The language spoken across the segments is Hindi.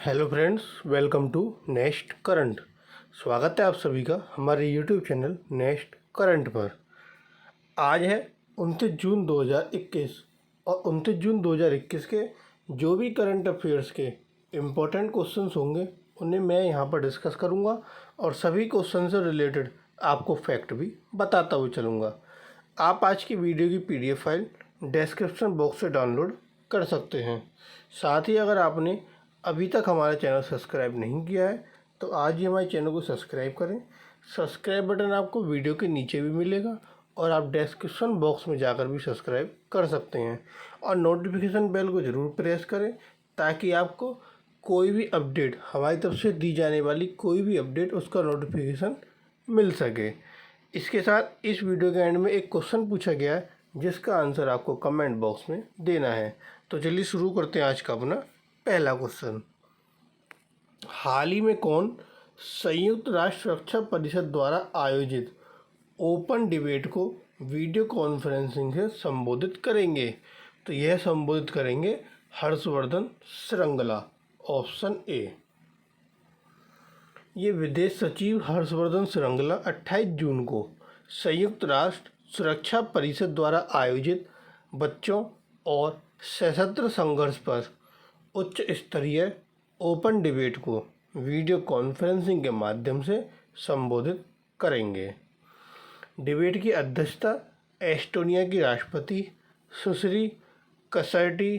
Hello friends, welcome to next current. स्वागत है आप सभी का हमारे यूट्यूब चैनल नेक्स्ट करंट पर। आज है 29 जून 2021 और 29 जून 2021 के जो भी करंट अफेयर्स के इम्पोर्टेंट क्वेश्चंस होंगे उन्हें मैं यहाँ पर डिस्कस करूँगा और सभी क्वेश्चन से रिलेटेड आपको फैक्ट भी बताता हुआ चलूँगा। आप आज की वीडियो की PDF फाइल डिस्क्रिप्शन बॉक्स से डाउनलोड कर सकते हैं। साथ ही अगर आपने अभी तक हमारा चैनल सब्सक्राइब नहीं किया है तो आज ही हमारे चैनल को सब्सक्राइब करें। सब्सक्राइब बटन आपको वीडियो के नीचे भी मिलेगा और आप डिस्क्रिप्शन बॉक्स में जाकर भी सब्सक्राइब कर सकते हैं और नोटिफिकेशन बेल को ज़रूर प्रेस करें ताकि आपको कोई भी अपडेट हमारी तरफ से दी जाने वाली कोई भी अपडेट उसका नोटिफिकेशन मिल सके। इसके साथ इस वीडियो के एंड में एक क्वेश्चन पूछा गया है जिसका आंसर आपको कमेंट बॉक्स में देना है। तो चलिए शुरू करते हैं आज का अपना पहला क्वेश्चन। हाल ही में कौन संयुक्त राष्ट्र सुरक्षा परिषद द्वारा आयोजित ओपन डिबेट को वीडियो कॉन्फ्रेंसिंग से संबोधित करेंगे? तो यह संबोधित करेंगे हर्षवर्धन श्रृंगला, ऑप्शन ए। ये विदेश सचिव हर्षवर्धन श्रृंगला 28 जून को संयुक्त राष्ट्र सुरक्षा परिषद द्वारा आयोजित बच्चों और सशस्त्र संघर्ष पर उच्च स्तरीय ओपन डिबेट को वीडियो कॉन्फ्रेंसिंग के माध्यम से संबोधित करेंगे। डिबेट की अध्यक्षता एस्टोनिया की राष्ट्रपति सुश्री कसर्टी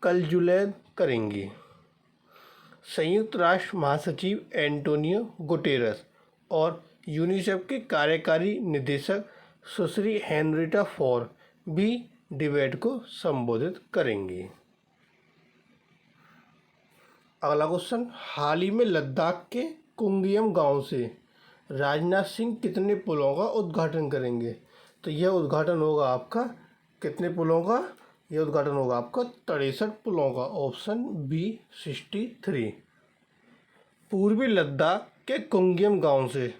कलजुलैद करेंगी। संयुक्त राष्ट्र महासचिव एंटोनियो गुटेरस और यूनिसेफ के कार्यकारी निदेशक सुश्री हेनरिटा फॉर भी डिबेट को संबोधित करेंगी। अगला क्वेश्चन, हाल ही में लद्दाख के कुंगियम गांव से राजनाथ सिंह कितने पुलों का उद्घाटन करेंगे? तो यह उद्घाटन होगा आपका कितने पुलों का? यह उद्घाटन होगा आपका 63 पुलों का, ऑप्शन बी 63। पूर्वी लद्दाख के कुंगियम गांव से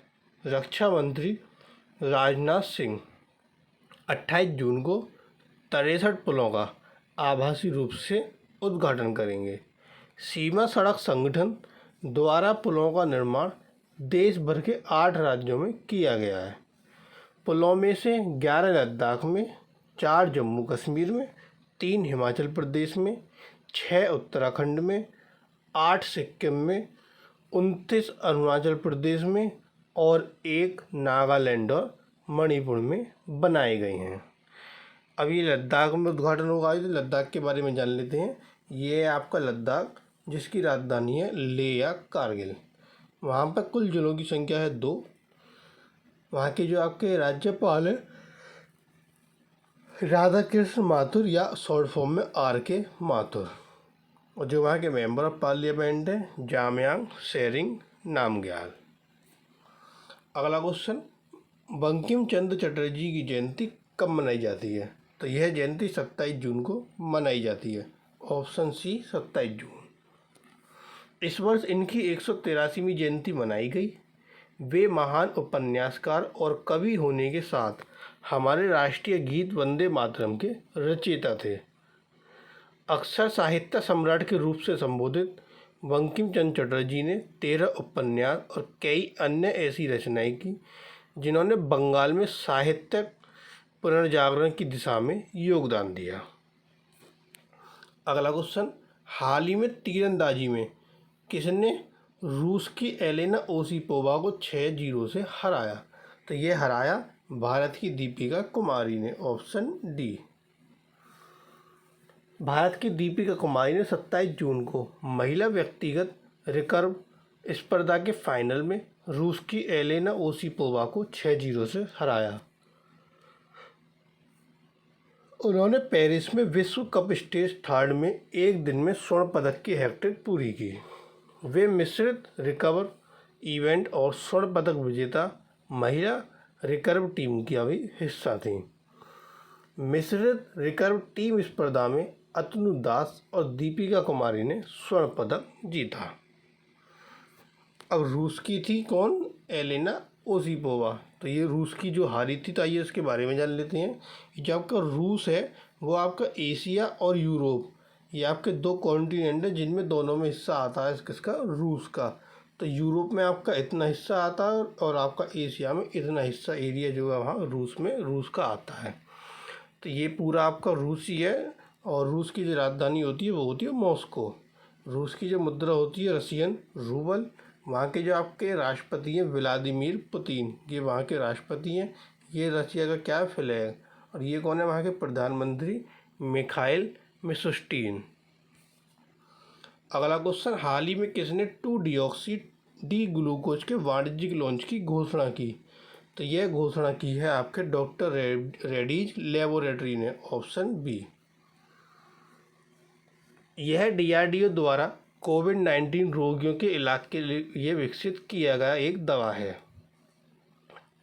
रक्षा मंत्री राजनाथ सिंह 28 जून को 63 पुलों का आभासी रूप से उद्घाटन करेंगे। सीमा सड़क संगठन द्वारा पुलों का निर्माण देश भर के 8 राज्यों में किया गया है। पुलों में से 11 लद्दाख में, 4 जम्मू कश्मीर में, 3 हिमाचल प्रदेश में, 6 उत्तराखंड में, 8 सिक्किम में, 29 अरुणाचल प्रदेश में और 1 नागालैंड और मणिपुर में बनाए गए हैं। अब ये लद्दाख में उद्घाटन होगा, तो लद्दाख के बारे में जान लेते हैं। ये है आपका लद्दाख जिसकी राजधानी है लेह या कारगिल। वहाँ पर कुल जिलों की संख्या है 2। वहाँ के जो आपके राज्यपाल है राधा कृष्ण माथुर या शॉर्ट फॉर्म में RK माथुर, और जो वहाँ के मेंबर ऑफ पार्लियामेंट है जामयांग सेरिंग नामग्याल। अगला क्वेश्चन, बंकिम चंद्र चटर्जी की जयंती कब मनाई जाती है? तो यह जयंती 27 जून को मनाई जाती है, ऑप्शन सी 27 जून। इस वर्ष इनकी 183वीं जयंती मनाई गई। वे महान उपन्यासकार और कवि होने के साथ हमारे राष्ट्रीय गीत वंदे मातरम के रचयिता थे। अक्सर साहित्य सम्राट के रूप से संबोधित बंकिम चंद्र चटर्जी ने 13 उपन्यास और कई अन्य ऐसी रचनाएं की जिन्होंने बंगाल में साहित्यिक पुनर्जागरण की दिशा में योगदान दिया। अगला क्वेश्चन, हाल ही में तीरंदाजी में किसने रूस की एलेना ओसीपोवा को 6-0 से हराया? तो ये हराया भारत की दीपिका कुमारी ने, ऑप्शन डी। भारत की दीपिका कुमारी ने 27 जून को महिला व्यक्तिगत रिकर्व स्पर्धा के फाइनल में रूस की एलेना ओसीपोवा को 6-0 से हराया। उन्होंने पेरिस में विश्व कप स्टेज थर्ड में एक दिन में स्वर्ण पदक की हैट्रिक पूरी की। वे मिश्रित रिकर्व इवेंट और स्वर्ण पदक विजेता महिला रिकर्व टीम का भी हिस्सा थीं। मिश्रित रिकर्व टीम स्पर्धा में अतनु दास और दीपिका कुमारी ने स्वर्ण पदक जीता। अब रूस की थी कौन? एलेना ओसीपोवा। तो ये रूस की जो हारी थी, तो आइए इसके बारे में जान लेते हैं। जो आपका रूस है वो आपका एशिया और यूरोप ये आपके दो कॉन्टिनेंट हैं जिनमें दोनों में हिस्सा आता है किसका, रूस का। तो यूरोप में आपका इतना हिस्सा आता है और आपका एशिया में इतना हिस्सा एरिया जो है वहाँ रूस में रूस का आता है। तो ये पूरा आपका रूस ही है। और रूस की जो राजधानी होती है वो होती है मॉस्को। रूस की जो मुद्रा होती है रशियन रूबल। वहाँ के जो आपके राष्ट्रपति हैं व्लादिमीर पुतिन, ये वहाँ के राष्ट्रपति हैं। ये रशिया का क्या फ्लैग। और ये कौन है, वहाँ के प्रधानमंत्री मिखाइल मिशुस्टिन। अगला क्वेश्चन, हाल ही में किसने 2-डिऑक्सी डी ग्लूकोज के वाणिज्यिक लॉन्च की घोषणा की। तो यह घोषणा की है आपके डॉक्टर रेड्डीज लेबोरेटरी ने, ऑप्शन बी। यह डीआरडीओ द्वारा कोविड-19 रोगियों के इलाज के लिए विकसित किया गया एक दवा है।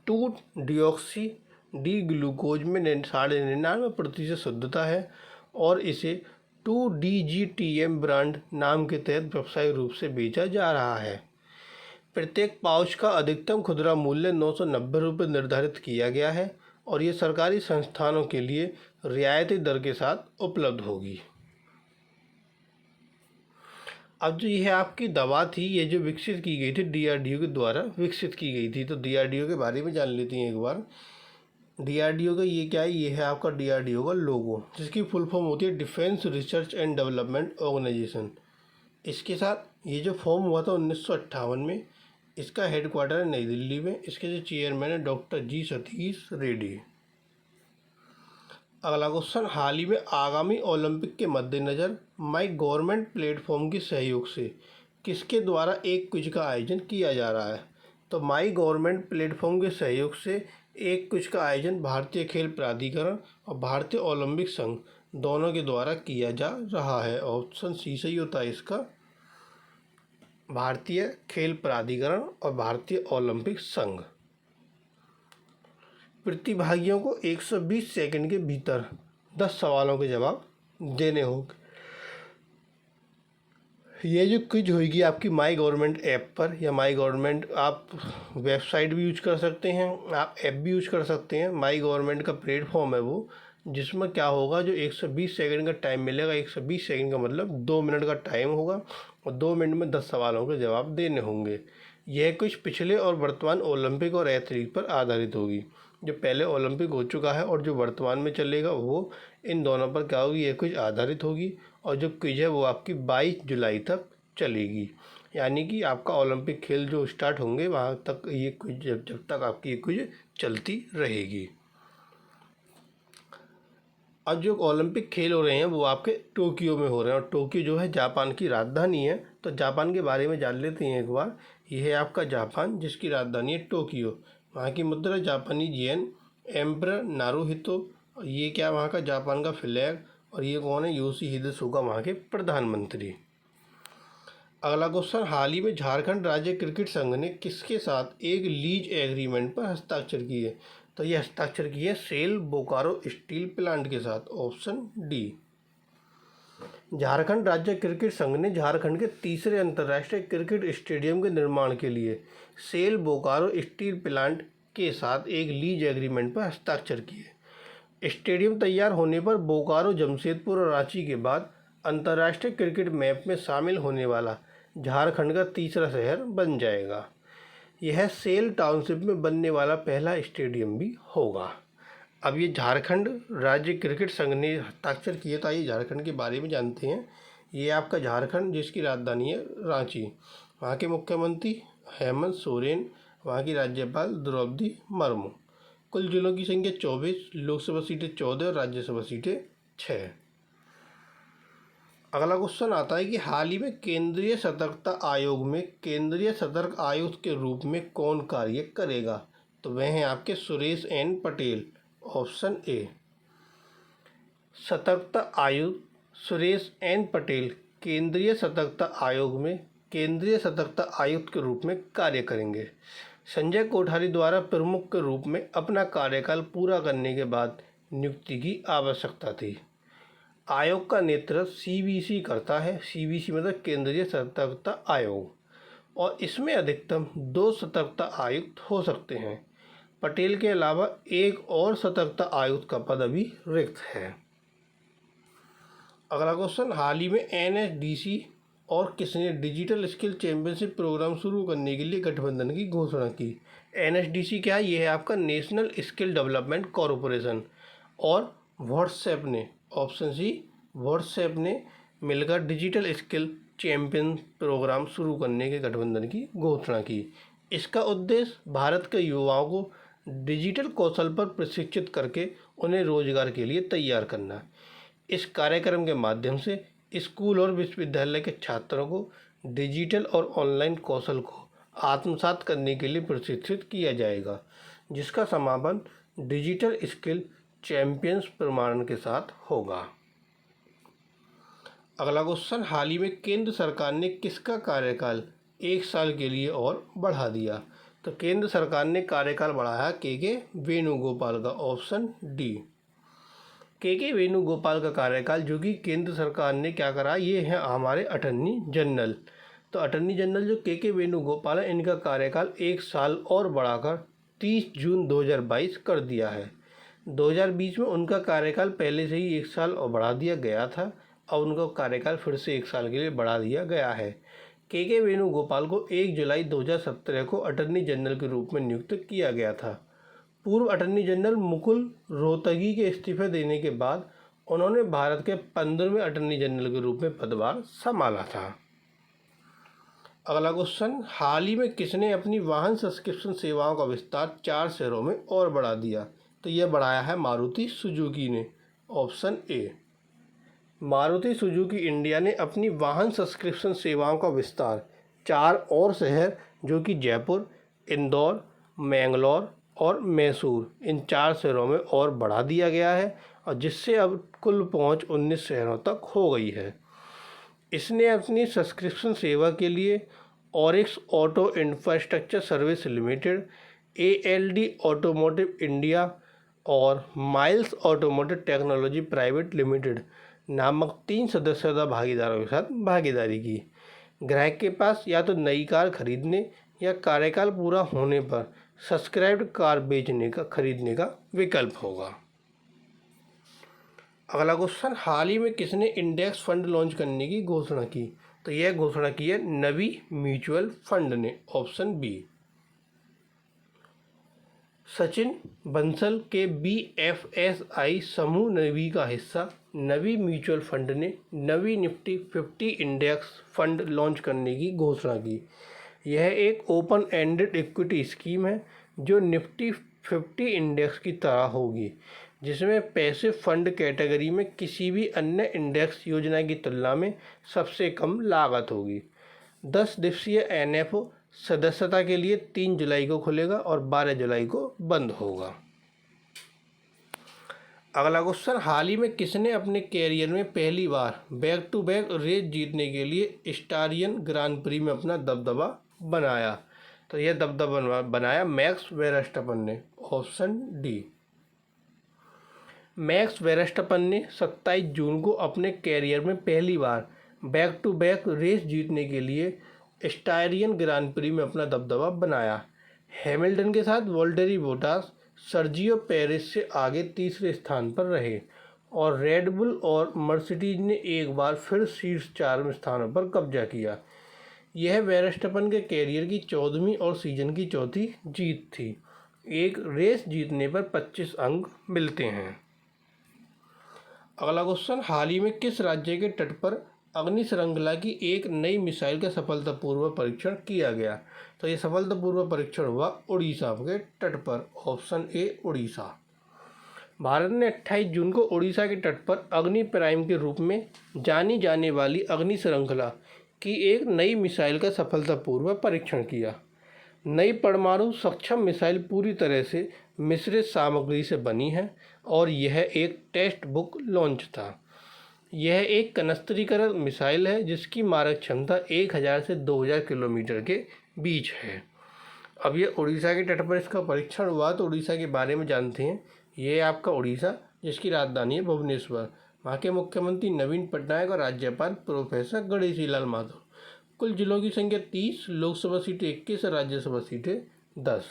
2-डिऑक्सी डी ग्लूकोज में 99% शुद्धता है और इसे 2DGTM ब्रांड नाम के तहत व्यावसायिक रूप से बेचा जा रहा है। प्रत्येक पाउच का अधिकतम खुदरा मूल्य 990 रुपये निर्धारित किया गया है और ये सरकारी संस्थानों के लिए रियायती दर के साथ उपलब्ध होगी। अब जो यह आपकी दवा थी, ये जो विकसित की गई थी डीआरडीओ के द्वारा विकसित की गई थी, तो डीआरडीओ के बारे में जान लेते हैं एक बार। डीआरडीओ का ये क्या है, ये है आपका डीआरडीओ का लोगो, जिसकी फुल फॉर्म होती है defence research and development organisation. इसके साथ ये जो फॉर्म हुआ था 1958 में। इसका हेडक्वार्टर है नई दिल्ली में। इसके जो चेयरमैन है डॉक्टर जी सतीश रेड्डी। अगला क्वेश्चन, हाल ही में आगामी ओलंपिक के मद्देनज़र माई गवर्नमेंट प्लेटफॉर्म के सहयोग से किसके द्वारा एक क्विज का आयोजन किया जा रहा है। तो माई गवर्नमेंट प्लेटफॉर्म के सहयोग से एक क्विज का आयोजन भारतीय खेल प्राधिकरण और भारतीय ओलंपिक संघ दोनों के द्वारा किया जा रहा है। ऑप्शन सी सही होता है इसका, भारतीय खेल प्राधिकरण और भारतीय ओलंपिक संघ। प्रतिभागियों को 120 सेकंड के भीतर 10 सवालों के जवाब देने होंगे। ये जो क्विज होगी आपकी माई गवर्नमेंट ऐप पर, या माई गवर्नमेंट आप वेबसाइट भी यूज कर सकते हैं, आप ऐप भी यूज कर सकते हैं। माई गवर्नमेंट का प्लेटफॉर्म है वो, जिसमें क्या होगा, जो 120 सेकंड का टाइम मिलेगा। 120 सेकंड का मतलब 2 मिनट का टाइम होगा और 2 मिनट में 10 सवालों के जवाब देने होंगे। यह कुछ पिछले और वर्तमान ओलंपिक और एथलीट पर आधारित होगी। जो पहले ओलंपिक हो चुका है और जो वर्तमान में चलेगा वो इन दोनों पर क्या होगी, ये कुछ आधारित होगी। और जो क्विज है वो आपकी 22 जुलाई तक चलेगी, यानी कि आपका ओलंपिक खेल जो स्टार्ट होंगे वहाँ तक ये क्विज जब तक आपकी ये क्विज चलती रहेगी। अब जो ओलंपिक खेल हो रहे हैं वो आपके टोक्यो में हो रहे हैं और टोक्यो जो है जापान की राजधानी है। तो जापान के बारे में जान लेते हैं एक बार। ये है आपका जापान, जिसकी राजधानी है टोक्यो। वहाँ की मुद्रा जापानीज येन। एम्परर नारुहितो, ये क्या वहाँ का जापान का फ्लैग। और ये कौन है, योशिहिदे सुगा, वहाँ के प्रधानमंत्री। अगला क्वेश्चन, हाल ही में झारखंड राज्य क्रिकेट संघ ने किसके साथ एक लीज एग्रीमेंट पर हस्ताक्षर किए। तो ये हस्ताक्षर किए सेल बोकारो स्टील प्लांट के साथ, ऑप्शन डी। झारखंड राज्य क्रिकेट संघ ने झारखंड के तीसरे अंतर्राष्ट्रीय क्रिकेट स्टेडियम के निर्माण के लिए सेल बोकारो स्टील प्लांट के साथ एक लीज एग्रीमेंट पर हस्ताक्षर किए। स्टेडियम तैयार होने पर बोकारो, जमशेदपुर और रांची के बाद अंतर्राष्ट्रीय क्रिकेट मैप में शामिल होने वाला झारखंड का तीसरा शहर बन जाएगा। यह सेल टाउनशिप में बनने वाला पहला स्टेडियम भी होगा। अब ये झारखंड राज्य क्रिकेट संघ ने हस्ताक्षर किए, तो आइए झारखंड के बारे में जानते हैं। ये आपका झारखंड, जिसकी राजधानी है रांची। वहाँ के मुख्यमंत्री हेमंत सोरेन, वहाँ की राज्यपाल द्रौपदी मुर्मू। कुल जिलों की संख्या 24, लोकसभा सीटें 14 और राज्यसभा सीटें 6। अगला क्वेश्चन आता है कि हाल ही में केंद्रीय सतर्कता आयोग में केंद्रीय सतर्क आयुक्त के रूप में कौन कार्य करेगा। तो वह हैं आपके Suresh N Patel, option A. सतर्कता आयुक्त सुरेश एन पटेल केंद्रीय सतर्कता आयोग में केंद्रीय सतर्कता आयुक्त के रूप में कार्य करेंगे। संजय कोठारी द्वारा प्रमुख के रूप में अपना कार्यकाल पूरा करने के बाद नियुक्ति की आवश्यकता थी। आयोग का नेतृत्व सीबीसी करता है। सीबीसी मतलब केंद्रीय सतर्कता आयोग, और इसमें अधिकतम 2 सतर्कता आयुक्त हो सकते हैं। पटेल के अलावा एक और सतर्कता आयुक्त का पद अभी रिक्त है। अगला क्वेश्चन, हाल ही में NSDC और किसने डिजिटल स्किल चैंपियनशिप प्रोग्राम शुरू करने के लिए गठबंधन की घोषणा की? NSDC क्या है? ये है आपका नेशनल स्किल डेवलपमेंट कॉरपोरेशन। और व्हाट्सएप ने, ऑप्शन सी, व्हाट्सएप ने मिलकर डिजिटल स्किल चैंपियन प्रोग्राम शुरू करने के गठबंधन की घोषणा की। इसका उद्देश्य भारत के युवाओं को डिजिटल कौशल पर प्रशिक्षित करके उन्हें रोजगार के लिए तैयार करना। इस कार्यक्रम के माध्यम से स्कूल और विश्वविद्यालय के छात्रों को डिजिटल और ऑनलाइन कौशल को आत्मसात करने के लिए प्रशिक्षित किया जाएगा, जिसका समापन डिजिटल स्किल चैंपियंस प्रमाणन के साथ होगा। अगला क्वेश्चन, हाल ही में केंद्र सरकार ने किसका कार्यकाल 1 साल के लिए और बढ़ा दिया? तो केंद्र सरकार ने कार्यकाल बढ़ाया के वेणुगोपाल का, ऑप्शन डी। के वेणुगोपाल का कार्यकाल, जो कि केंद्र सरकार ने क्या करा, ये है हमारे अटर्नी जनरल। तो अटर्नी जनरल जो के वेणुगोपाल है, इनका कार्यकाल 1 साल और बढ़ाकर 30 जून 2022 कर दिया है। 2020 में उनका कार्यकाल पहले से ही 1 साल और बढ़ा दिया गया था, और उनका कार्यकाल फिर से 1 साल के लिए बढ़ा दिया गया है। के वेणुगोपाल को 1 जुलाई 2017 को अटर्नी जनरल के रूप में नियुक्त किया गया था। पूर्व अटर्नी जनरल मुकुल रोहतगी के इस्तीफे देने के बाद उन्होंने भारत के 15वें अटर्नी जनरल के रूप में पदभार संभाला था। अगला क्वेश्चन, हाल ही में किसने अपनी वाहन सब्सक्रिप्शन सेवाओं का विस्तार 4 शहरों में और बढ़ा दिया? तो यह बढ़ाया है मारुति सुजुकी ने, option A. Maruti Suzuki India ने अपनी वाहन सब्सक्रिप्शन सेवाओं का विस्तार 4 और शहर, जो कि जयपुर, इंदौर, मैंगलोर और मैसूर, इन 4 शहरों में और बढ़ा दिया गया है, और जिससे अब कुल पहुंच 19 शहरों तक हो गई है। इसने अपनी सब्सक्रिप्शन सेवा के लिए Orix auto infrastructure service limited, ALD automotive India और Myles automotive technology private limited नामक 3 सदस्यता भागीदारों के साथ भागीदारी की। ग्राहक के पास या तो नई कार खरीदने या कार्यकाल पूरा होने पर सब्सक्राइब्ड कार बेचने का, खरीदने का विकल्प होगा। अगला क्वेश्चन, हाल ही में किसने इंडेक्स फंड लॉन्च करने की घोषणा की? तो यह घोषणा की है नवी म्यूचुअल फंड ने, ऑप्शन बी। सचिन बंसल के BFSI समूह नवी का हिस्सा नवी म्यूचुअल फंड ने नवी निफ्टी 50 इंडेक्स फंड लॉन्च करने की घोषणा की। यह एक ओपन एंडेड इक्विटी स्कीम है जो निफ्टी 50 इंडेक्स की तरह होगी, जिसमें पैसिव फंड कैटेगरी में किसी भी अन्य इंडेक्स योजना की तुलना में सबसे कम लागत होगी। 10 दिवसीय NFO सदस्यता के लिए 3 जुलाई को खुलेगा और 12 जुलाई को बंद होगा। अगला क्वेश्चन, हाल ही में किसने अपने कैरियर में पहली बार बैक टू बैक रेस जीतने के लिए स्टारियन ग्रां प्री में अपना दबदबा बनाया? तो यह दबदबा बनाया मैक्स वेरस्टैपन ने, ऑप्शन डी। मैक्स वेरस्टैपन ने 27 जून को अपने कैरियर में पहली बार बैक टू बैक रेस जीतने के लिए स्टारियन ग्रां प्री में अपना दबदबा बनाया। हैमिल्टन के साथ वोल्टेरी बोटास सर्जियो पेरेस से आगे तीसरे स्थान पर रहे, और रेडबुल और मर्सिडीज ने एक बार फिर शीर्ष 4 स्थानों पर कब्जा किया। यह वेरस्टैपन के कैरियर की 14वीं और सीजन की चौथी जीत थी। एक रेस जीतने पर 25 अंक मिलते हैं। अगला क्वेश्चन, हाल ही में किस राज्य के तट पर अग्नि श्रृंखला की एक नई मिसाइल का सफलतापूर्वक परीक्षण किया गया? तो ये सफलतापूर्वक परीक्षण हुआ उड़ीसा के तट पर, ऑप्शन ए उड़ीसा। भारत ने 28 जून को उड़ीसा के तट पर अग्नि प्राइम के रूप में जानी जाने वाली अग्नि श्रृंखला की एक नई मिसाइल का सफलतापूर्वक परीक्षण किया। नई परमाणु सक्षम मिसाइल पूरी तरह से मिश्रित सामग्री से बनी है, और यह एक टेस्ट बुक लॉन्च था। यह एक कनिस्त्रीकृत मिसाइल है जिसकी मारक क्षमता 1000 से 2000 किलोमीटर के बीच है। अब ये उड़ीसा के तट पर इसका परीक्षण हुआ, तो उड़ीसा के बारे में जानते हैं। ये आपका उड़ीसा, जिसकी राजधानी है भुवनेश्वर। वहाँ के मुख्यमंत्री नवीन पटनायक और राज्यपाल प्रोफेसर गणेशी लाल माधव। कुल जिलों की संख्या 30, लोकसभा सीटें 21 और राज्यसभा सीटें 10।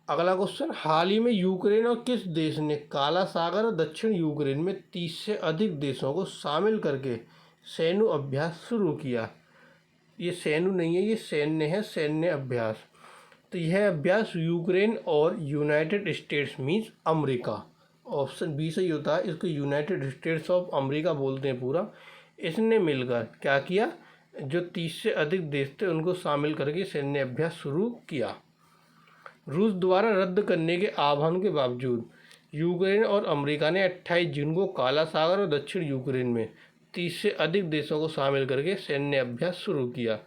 अगला क्वेश्चन, हाल ही में यूक्रेन और किस देश ने काला सागर और दक्षिण यूक्रेन में 30 से अधिक देशों को शामिल करके सैन्य अभ्यास शुरू किया? ये सैन्य नहीं है, ये सैन्य है, सैन्य अभ्यास। तो यह अभ्यास यूक्रेन और United States means America, option B सही होता है। इसको यूनाइटेड स्टेट्स ऑफ अमेरिका बोलते हैं पूरा। इसने मिलकर क्या किया, जो 30 से अधिक देश थे उनको शामिल करके सैन्य अभ्यास शुरू किया। रूस द्वारा रद्द करने के आह्वान के बावजूद यूक्रेन और अमेरिका ने 28 जून को काला सागर और दक्षिण यूक्रेन में 30 से अधिक देशों को शामिल करके सैन्य अभ्यास शुरू किया।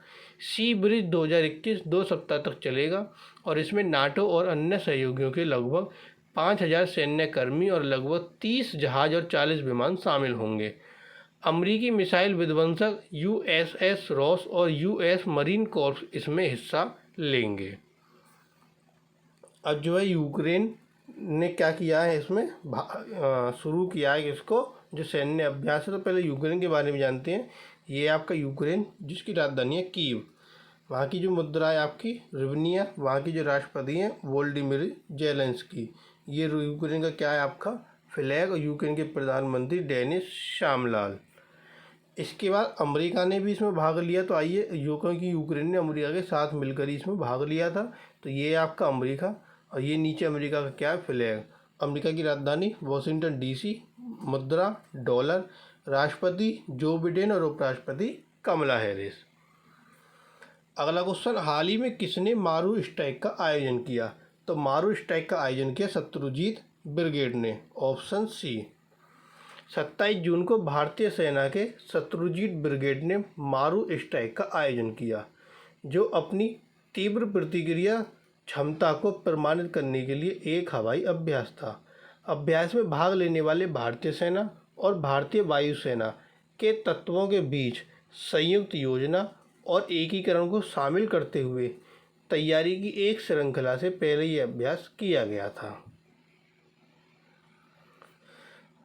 सी ब्रिज 2021 2 सप्ताह तक चलेगा और इसमें नाटो और अन्य सहयोगियों के लगभग 5000 सैन्य कर्मी और लगभग 30 जहाज और 40 विमान शामिल होंगे। अमरीकी मिसाइल विध्वंसक यूएसएस रॉस और यूएस मरीन कॉर्प्स इसमें हिस्सा लेंगे। अब जो है यूक्रेन ने क्या किया है, इसमें शुरू किया है इसको जो सैन्य अभ्यास है। तो पहले यूक्रेन के बारे में जानते हैं। ये आपका यूक्रेन जिसकी राजधानी है कीव, वहाँ की जो मुद्रा है आपकी रिवनिया, वहाँ की जो राष्ट्रपति हैं वोल्डिमिर जेलेंस्की। ये यूक्रेन का क्या है आपका फ्लैग, और यूक्रेन के प्रधानमंत्री डेनिस शामलाल। इसके बाद अमेरिका ने भी इसमें भाग लिया। तो आइए, यूक्रेन ने अमेरिका के साथ मिलकर ही इसमें भाग लिया था। तो ये आपका अमेरिका, और ये नीचे अमेरिका का क्या है फ्लैग। अमेरिका की राजधानी वॉशिंगटन डीसी, मुद्रा डॉलर, राष्ट्रपति जो बिडेन और उपराष्ट्रपति कमला हैरिस। अगला क्वेश्चन, हाल ही में किसने मारू स्ट्राइक का आयोजन किया? तो मारू स्ट्राइक का आयोजन किया शत्रुजीत ब्रिगेड ने, ऑप्शन सी। 27 जून को भारतीय सेना के शत्रुजीत ब्रिगेड ने मारू स्ट्राइक का आयोजन किया, जो अपनी तीव्र प्रतिक्रिया क्षमता को प्रमाणित करने के लिए एक हवाई अभ्यास था। अभ्यास में भाग लेने वाले भारतीय सेना और भारतीय वायुसेना के तत्वों के बीच संयुक्त योजना और एकीकरण को शामिल करते हुए तैयारी की एक श्रृंखला से पहले यह अभ्यास किया गया था।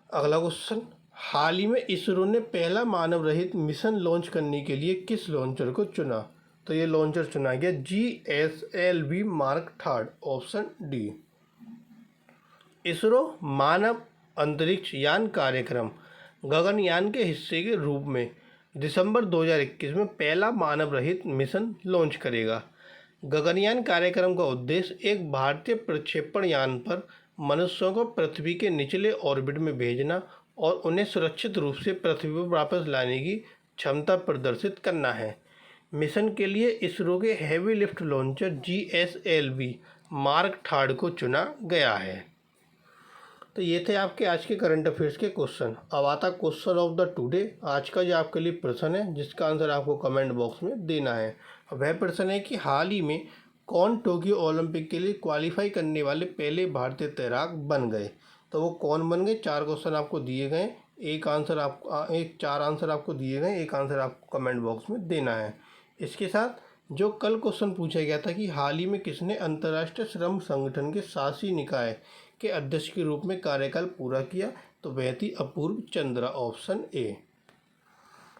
अगला क्वेश्चन, हाल ही में इसरो ने पहला मानव रहित मिशन लॉन्च करने के लिए किस लॉन्चर को चुना? तो ये लॉन्चर चुना गया GSLV Mark 3, option D. ISRO मानव अंतरिक्ष यान कार्यक्रम गगनयान के हिस्से के रूप में दिसंबर 2021 में पहला मानव रहित मिशन लॉन्च करेगा। गगनयान कार्यक्रम का उद्देश्य एक भारतीय प्रक्षेपण यान पर मनुष्यों को पृथ्वी के निचले ऑर्बिट में भेजना और उन्हें सुरक्षित रूप से पृथ्वी पर वापस लाने की क्षमता प्रदर्शित करना है। मिशन के लिए इसरो के heavy lift launcher GSLV Mark 3 को चुना गया है। तो ये थे आपके आज के करंट अफेयर्स के क्वेश्चन। अब आता क्वेश्चन ऑफ द टुडे। आज का जो आपके लिए प्रश्न है जिसका आंसर आपको कमेंट बॉक्स में देना है, वह प्रश्न है कि हाल ही में कौन टोक्यो ओलंपिक के लिए क्वालिफाई करने वाले पहले भारतीय तैराक बन गए? तो वो कौन बन गए? 4 क्वेश्चन आपको दिए गए, चार आंसर आपको दिए गए, एक आंसर आपको कमेंट बॉक्स में देना है। इसके साथ जो कल क्वेश्चन पूछा गया था कि हाल ही में किसने अंतर्राष्ट्रीय श्रम संगठन के शासी निकाय के अध्यक्ष के रूप में कार्यकाल पूरा किया? तो वह थी अपूर्व चंद्रा, ऑप्शन ए।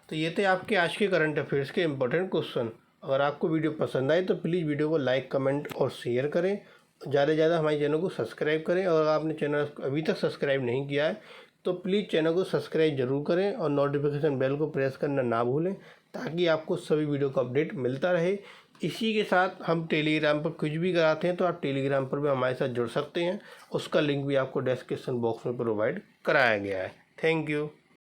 तो ये थे आपके आज के करंट अफेयर्स के इंपॉर्टेंट क्वेश्चन। अगर आपको वीडियो पसंद आए तो प्लीज़ वीडियो को लाइक, कमेंट और शेयर करें। ज़्यादा से ज़्यादा हमारे चैनल को सब्सक्राइब करें, और अगर आपने चैनल अभी तक सब्सक्राइब नहीं किया है तो प्लीज़ चैनल को सब्सक्राइब जरूर करें और नोटिफिकेशन बेल को प्रेस करना ना भूलें, ताकि आपको सभी वीडियो का अपडेट मिलता रहे। इसी के साथ हम टेलीग्राम पर कुछ भी कराते हैं, तो आप टेलीग्राम पर भी हमारे साथ जुड़ सकते हैं। उसका लिंक भी आपको डिस्क्रिप्शन बॉक्स में प्रोवाइड कराया गया है। Thank you.